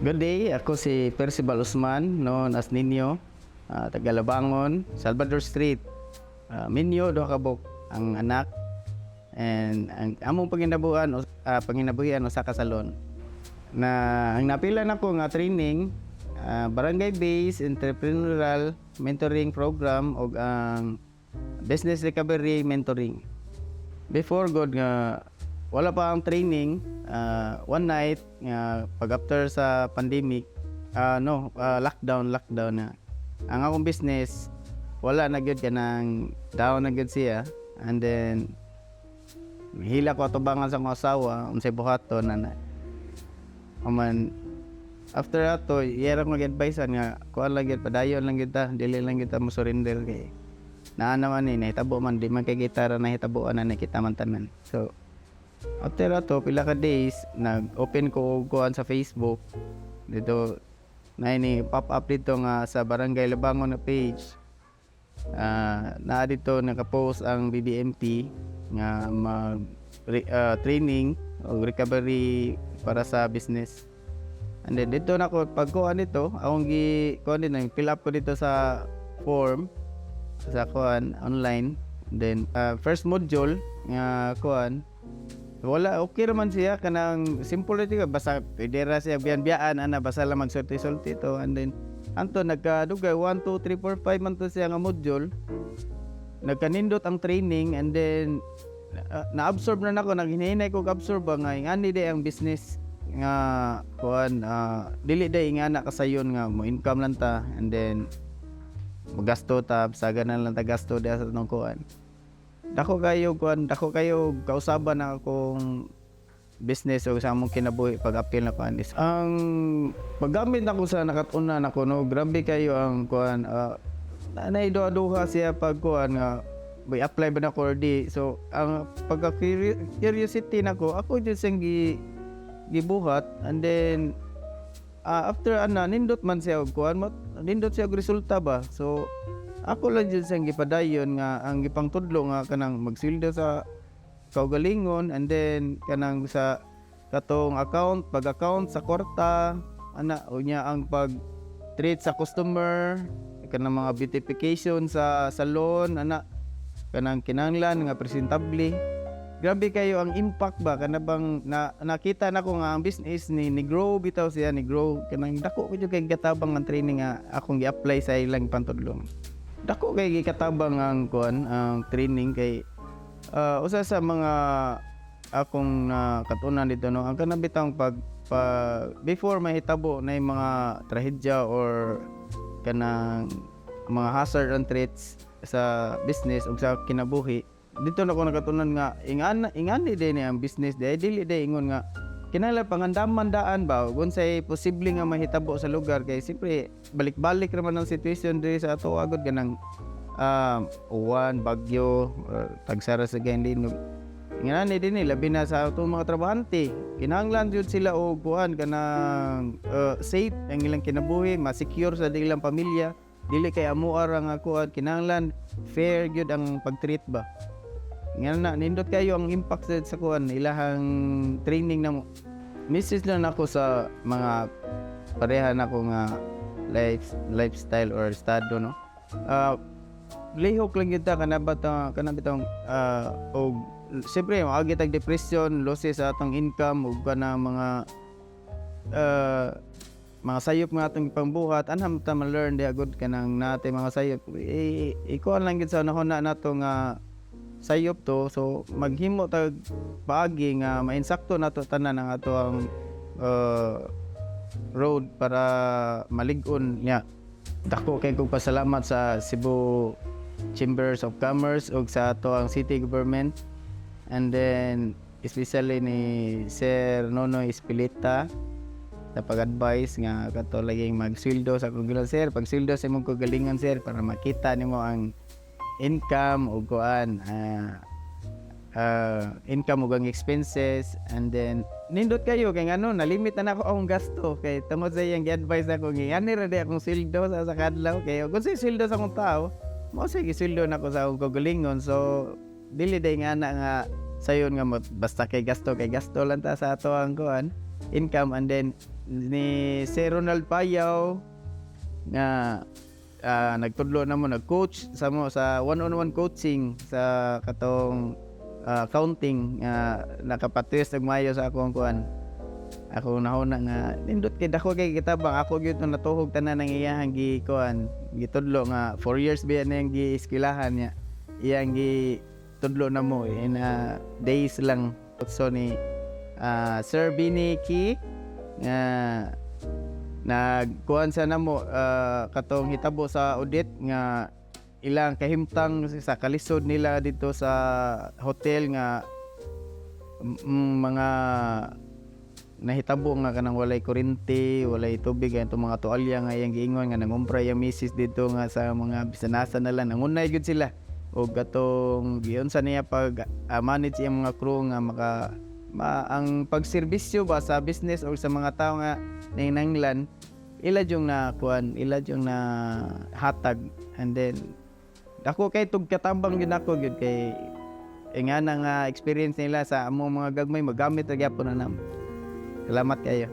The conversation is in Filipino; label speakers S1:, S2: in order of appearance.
S1: Good day, ako si Percival Usman, known as Ninyo, taga Labangon, Salvador Street. Minyo, do kabok ang anak, and ang among panginabuhian usa ka salon. Na ang napilan ako nga training, barangay-based entrepreneurial mentoring program o ang business recovery mentoring. Before God nga wala pa ang training, one night nga pag after sa pandemic, lockdown na. Ang akong business wala na gyud kanang down na gyud siya, and then hila ko atubangan sa akong asawa unsay buhaton na. Aman after ato, iyara ko nag-advisean nga kuan lang gyud padayon lang gyud ta, dili lang gyud ta mo surrender kay naa naman ni nahitabo man di man kay gitara nahitaboan na kita man tanan. So after ato pila ka days nag-open ko og kuan sa Facebook dito na ini pop up dito nga sa Barangay Labangon na page. Na dito naka-post ang BBMT nga training o recovery para sa business. And then dito na ko pagkuan dito, akong kuan din fill up ko dito sa form sa kuan online. Then first module nga kuan wala okay naman siya kanang simple ra siya basta pwede ra siya biyan-biyaan ana basta lang magsulti-sulti to, and then anto nagkadugay 1 2 3 4 5 man to siya nga module, nagkanindot ang training, and then na-absorb na nako, naghinay ko absorb nga ingani day ang business nga kuan, dili day ingana kasayon nga mo income lang ta, and then magasto ta saga na lang ta gasto dia sa tanong kuan. Dako kayo kausaban na akong business o sa among kinabuhi pag apil na kuan is ang paggamit nako sa nakatuna nako no, grabe kayo ang kuan, nanay duha siya pag kuan nga may apply ba na ko or di. So ang pagka curiosity nako ako jud sing gibuhat, and then after nindot man siya og kuan nindot siya og resulta ba. So ako lang dyan siyang gipadayon nga ang gipangtudlo nga kanang magsildo sa kaugalingon, and then kanang sa katong pag-account sa kwarta unya ang pag-treat sa customer, kanang mga beautification sa salon kanang kinahanglan nga presentable. Grabe kayo ang impact ba kana bang nakita nako nga ang business ni grow bitaw siya ni grow kanang dako ko jud kay katabang ang training nga akong gi-apply sa ilang pantudlong. Dako kay gikatabang ang kuan ang training kay usa sa mga akong katunan dito no, ang kanang bitang pag before mahitabo na yung mga trahedya or kanang mga hazard and threats sa business ug sa kinabuhi, dito na ko nakatunan nga ingani din ang business dili ingon nga kinahanglan pangandaman daan ba kung say posible nga mahitabo sa lugar, kay siyempre balik-balik naman ang situation diri sa ato agad ganang uwan, bagyo, tagsara sa ganyan. Ingani din labi na sa ato mga trabahante, kinahanglan jud sila og kuan kanang safe ang ilang kinabuhi, ma-secure sa ilang pamilya, dili kay amuar ang kuan, kinahanglan fair gyud ang pag-treat ba. Nga nindot kayo ang impact sa kuan ilahang training na mo. Message lang ako sa mga pareha na ko nga lifestyle or estado no. Lihok lang kita kana bitong og siyempre maagi tag depression, losses sa atong income ug kana mga sayop nga atong pangbuhat anham ta ma-learn di agud kanang nate mga sayop ikuan lang gid sa nahuna nato nga sayop to. So maghimo tag paagi nga mainsakto nato tanan ang ato ang road para malig-on niya. Dako kay kog pasalamat sa Cebu Chambers of Commerce ug sa ato ang city government, and then especially ni Sir Nonoy Espilita sa pag-advise nga kato laging magsweldo sa kugilan sir, pagsweldo sa imong kagalingan sir para makita nimo ang income o kuan income ug ang expenses, and then nindot kayo kay ngano nalimit na ako akong gasto kay tungod sa iyang gi-advise ako ngani ra di akong sweldo sa kadlaw kay kung sa sweldo sa akong tao mo sige sweldo na ko sa akong kagalingon. So dili day nga sayon nga basta kay gasto lang ta sa ato ang kuan income, and then ni Sir Ronald Payaw nga nagtudlo na mo nag-coach sa mo sa one-on-one coaching sa katong accounting nga nakapatiris nagmayo sa akong kuan. Ako nahuna nga nindot kay dako kay kitabang ako gyud natuhog tanan ng iyahang gikuan gitudlo nga 4 years ba na yang gieskwilahan niya iyang gitudlo na mo in days lang. So ni Sir Biniki nga nagkuan sa namo katong hitabo sa audit nga ilang kahimtang sa kalisod nila dito sa hotel nga mga nahitabo nga kanang walay kuryente, walay tubig ayan itong mga tuwalya nga iyang giingon nga nangumpra yung misis dito nga sa mga bisanasa na lang nangunay gud sila o katong giunsa niya pag manage yung mga crew nga ang pagserbisyo ba sa business o sa mga tao nga nanginanglan ila yung na kuan ila yung na hatag and then ako kay tug katambang gyud ako gyud kay nga nang experience nila sa among mga gagmay magamit ra gyapon na namo. Salamat kayo.